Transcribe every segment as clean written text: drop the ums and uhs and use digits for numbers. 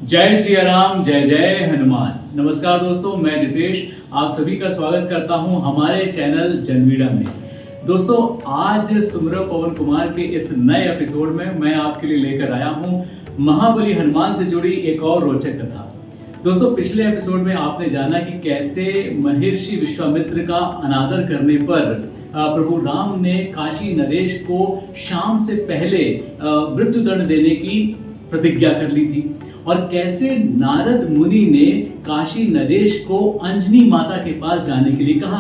जय श्री राम, जय जय हनुमान। नमस्कार दोस्तों, मैं जितेश आप सभी का स्वागत करता हूं हमारे चैनल जनवीडा में। दोस्तों, आज सुमरो पवन कुमार के इस नए एपिसोड में मैं आपके लिए लेकर आया हूं महाबली हनुमान से जुड़ी एक और रोचक कथा। दोस्तों, पिछले एपिसोड में आपने जाना कि कैसे महर्षि विश्वामित्र का अनादर करने पर प्रभु राम ने काशी नरेश को शाम से पहले मृत्युदंड देने की प्रतिज्ञा कर ली थी, और कैसे नारद मुनि ने काशी नरेश को अंजनी माता के पास जाने के लिए कहा।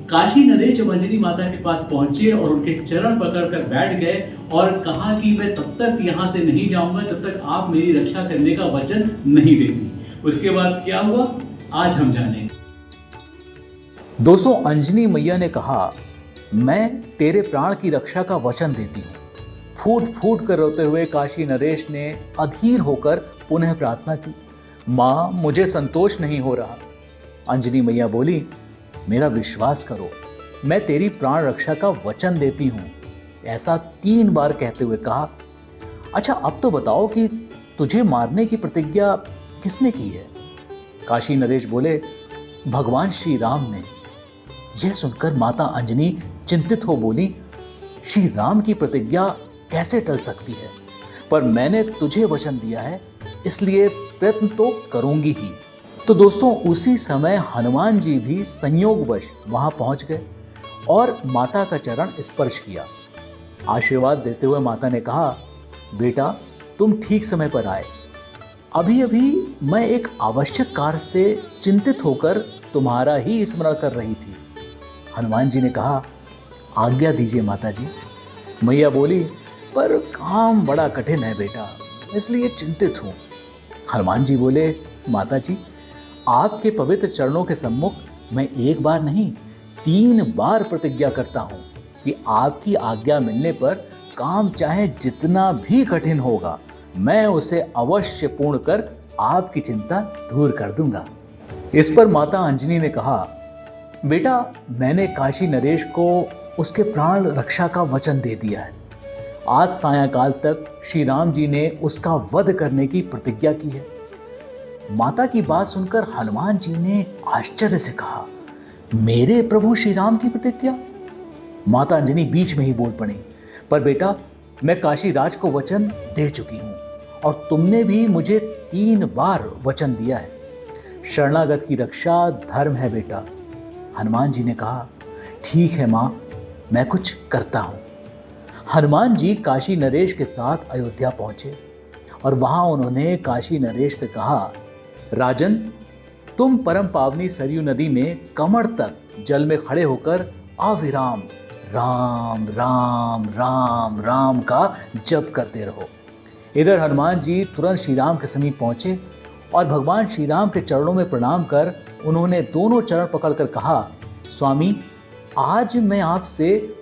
काशी नरेश जब अंजनी माता के पास पहुंचे और उनके चरण पकड़कर बैठ गए और कहा कि मैं तब तक यहां से नहीं जाऊंगा जब तक आप मेरी रक्षा करने का वचन नहीं देती। उसके बाद क्या हुआ, आज हम जानेंगे। दोस्तों, अंजनी मैया ने कहा, मैं तेरे प्राण की रक्षा का वचन देती हूँ। फूट फूट कर रोते हुए काशी नरेश ने अधीर होकर पुनः प्रार्थना की, माँ मुझे संतोष नहीं हो रहा। अंजनी मैया बोली, मेरा विश्वास करो, मैं तेरी प्राण रक्षा का वचन देती हूँ। ऐसा 3 बार कहते हुए कहा, अच्छा अब तो बताओ कि तुझे मारने की प्रतिज्ञा किसने की है। काशी नरेश बोले, भगवान श्री राम ने। यह सुनकर माता अंजनी चिंतित हो बोली, श्री राम की प्रतिज्ञा कैसे टल सकती है, पर मैंने तुझे वचन दिया है इसलिए प्रयत्न तो करूंगी ही। तो दोस्तों, उसी समय हनुमान जी भी संयोगवश वहां पहुंच गए और माता का चरण स्पर्श किया। आशीर्वाद देते हुए माता ने कहा, बेटा तुम ठीक समय पर आए। अभी अभी मैं एक आवश्यक कार्य से चिंतित होकर तुम्हारा ही स्मरण कर रही थी। हनुमान जी ने कहा, आज्ञा दीजिए माता जी। मैया बोली, पर काम बड़ा कठिन है बेटा, इसलिए चिंतित हूं। हनुमान जी बोले, माता जी आपके पवित्र चरणों के सम्मुख मैं एक बार नहीं 3 बार प्रतिज्ञा करता हूं कि आपकी आज्ञा मिलने पर काम चाहे जितना भी कठिन होगा मैं उसे अवश्य पूर्ण कर आपकी चिंता दूर कर दूंगा। इस पर माता अंजनी ने कहा, बेटा मैंने काशी नरेश को उसके प्राण रक्षा का वचन दे दिया है। आज सायंकाल तक श्री राम जी ने उसका वध करने की प्रतिज्ञा की है। माता की बात सुनकर हनुमान जी ने आश्चर्य से कहा, मेरे प्रभु श्री राम की प्रतिज्ञा। माता अंजनी बीच में ही बोल पड़ी, पर बेटा मैं काशी राज को वचन दे चुकी हूं और तुमने भी मुझे 3 बार वचन दिया है। शरणागत की रक्षा धर्म है बेटा। हनुमान जी ने कहा, ठीक है मां, मैं कुछ करता हूं। हनुमान जी काशी नरेश के साथ अयोध्या पहुंचे और वहां उन्होंने काशी नरेश से कहा, राजन तुम परम पावनी सरयू नदी में कमर तक जल में खड़े होकर अविराम राम राम राम राम का जप करते रहो। इधर हनुमान जी तुरंत श्री राम के समीप पहुंचे और भगवान श्री राम के चरणों में प्रणाम कर उन्होंने दोनों चरण पकड़कर कहा, स्वामी आज मैं आपसे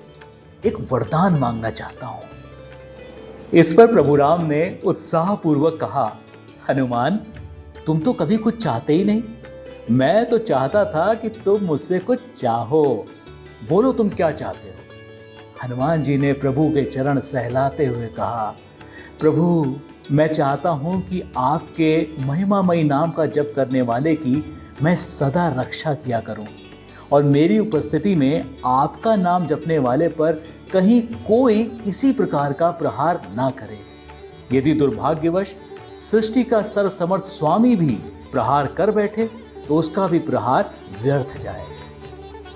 एक वरदान मांगना चाहता हूं। इस पर प्रभु राम ने उत्साहपूर्वक कहा, हनुमान तुम तो कभी कुछ चाहते ही नहीं, मैं तो चाहता था कि तुम मुझसे कुछ चाहो। बोलो तुम क्या चाहते हो। हनुमान जी ने प्रभु के चरण सहलाते हुए कहा, प्रभु मैं चाहता हूं कि आपके महिमामयी नाम का जप करने वाले की मैं सदा रक्षा किया करूं और मेरी उपस्थिति में आपका नाम जपने वाले पर कहीं कोई किसी प्रकार का प्रहार ना करे। यदि दुर्भाग्यवश सृष्टि का सर्वसमर्थ स्वामी भी प्रहार कर बैठे तो उसका भी प्रहार व्यर्थ जाए।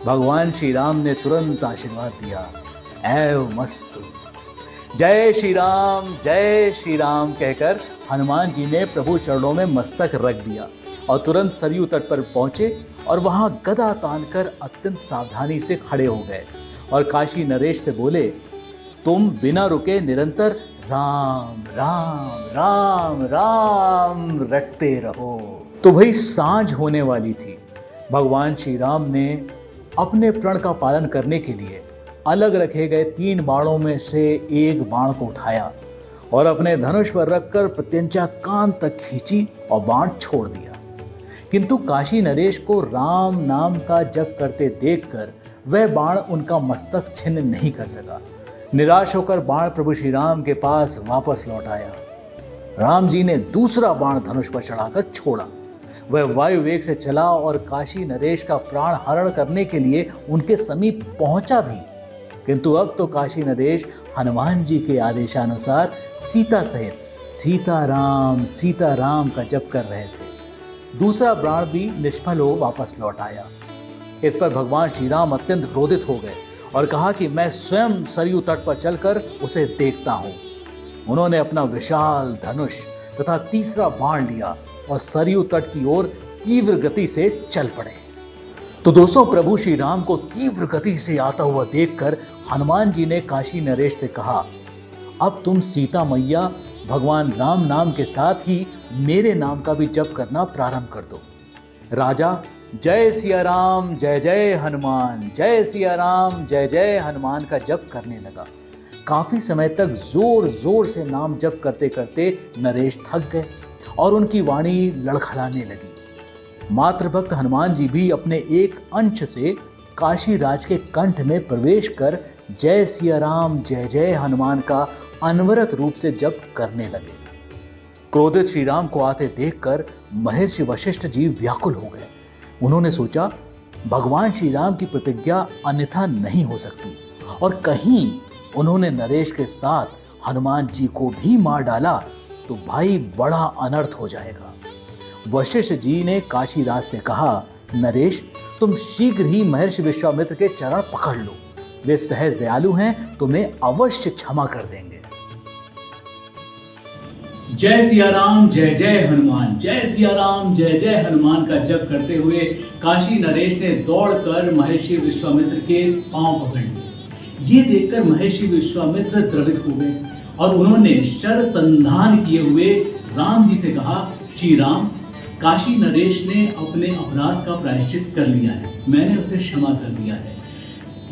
भगवान श्री राम ने तुरंत आशीर्वाद दिया, एवमस्तु। जय श्री राम कहकर हनुमान जी ने प्रभु चरणों में मस्तक रख दिया और तुरंत सरयू तट पर पहुंचे और वहां गदा तानकर अत्यंत सावधानी से खड़े हो गए और काशी नरेश से बोले, तुम बिना रुके निरंतर राम राम राम राम रटते रहो। तो भाई सांझ होने वाली थी। भगवान श्री राम ने अपने प्रण का पालन करने के लिए अलग रखे गए 3 बाणों में से एक बाण को उठाया और अपने धनुष पर रखकर प्रत्यंचा कान तक खींची और बाण छोड़ दिया। किंतु काशी नरेश को राम नाम का जप करते देखकर वह बाण उनका मस्तक छिन्न नहीं कर सका। निराश होकर बाण प्रभु श्री राम के पास वापस लौट आया। राम जी ने दूसरा बाण धनुष पर चढ़ाकर छोड़ा। वह वायु वेग से चला और काशी नरेश का प्राण हरण करने के लिए उनके समीप पहुंचा भी। किंतु अब तो काशी नरेश हनुमान जी के आदेशानुसार सीता सहित सीता राम का जप कर रहे थे। दूसरा बाण भी निष्फल हो वापस लौट आया। इस पर भगवान श्री राम अत्यंत क्रोधित हो गए और कहा कि मैं स्वयं सरयू तट पर चलकर उसे देखता हूं। उन्होंने अपना विशाल धनुष तथा तीसरा बाण लिया और सरयू तट की ओर तीव्र गति से चल पड़े। तो दोस्तों, प्रभु श्री राम को तीव्र गति से आता हुआ देखकर हनुमान जी ने काशी नरेश से कहा, अब तुम सीता मैया भगवान राम नाम के साथ ही मेरे नाम का भी जप करना प्रारंभ कर दो। राजा जय सिया राम जय जय हनुमान, जय सिया राम जय जय हनुमान का जप करने लगा। काफी समय तक जोर जोर से नाम जप करते करते नरेश थक गए और उनकी वाणी लड़खड़ाने लगी। मातृभक्त हनुमान जी भी अपने एक अंश से काशी राज के कंठ में प्रवेश कर जय सिया राम जय जय हनुमान का अनवरत रूप से जप करने लगे। क्रोधित श्री राम को आते देखकर महर्षि वशिष्ठ जी व्याकुल हो गए। उन्होंने सोचा, भगवान श्री राम की प्रतिज्ञा अन्यथा नहीं हो सकती, और कहीं उन्होंने नरेश के साथ हनुमान जी को भी मार डाला तो भाई बड़ा अनर्थ हो जाएगा। वशिष्ठ जी ने काशीराज से कहा, नरेश तुम शीघ्र ही महर्षि विश्वामित्र के चरण पकड़ लो, वे सहज दयालु हैं, तुम्हें अवश्य क्षमा कर देंगे। जय सिया राम जय जय हनुमान, जय सिया राम जय जय हनुमान का जप करते हुए काशी नरेश ने दौड़कर महर्षि विश्वामित्र के पांव पकड़ लिए। ये देखकर महर्षि विश्वामित्र द्रवित हो गए और उन्होंने शर संधान किए हुए राम जी से कहा, श्री राम, काशी नरेश ने अपने अपराध का प्रायश्चित कर लिया है, मैंने उसे क्षमा कर दिया है।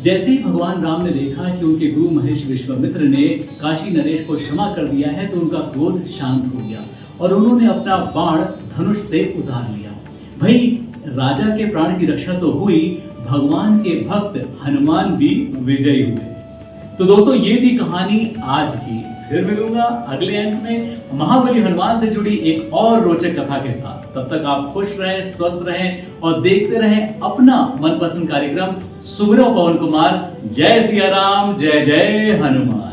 जैसे ही भगवान राम ने देखा कि उनके गुरु महर्षि विश्वामित्र ने काशी नरेश को क्षमा कर दिया है तो उनका क्रोध शांत हो गया और उन्होंने अपना बाण धनुष से उतार लिया। भाई राजा के प्राण की रक्षा तो हुई, भगवान के भक्त हनुमान भी विजयी हुए। तो दोस्तों, ये थी कहानी आज की। फिर मिलूंगा अगले अंक में महाबली हनुमान से जुड़ी एक और रोचक कथा के साथ। तब तक आप खुश रहें, स्वस्थ रहें और देखते रहें अपना मनपसंद कार्यक्रम सुमिरो पवन कुमार। जय सिया राम जय जय हनुमान।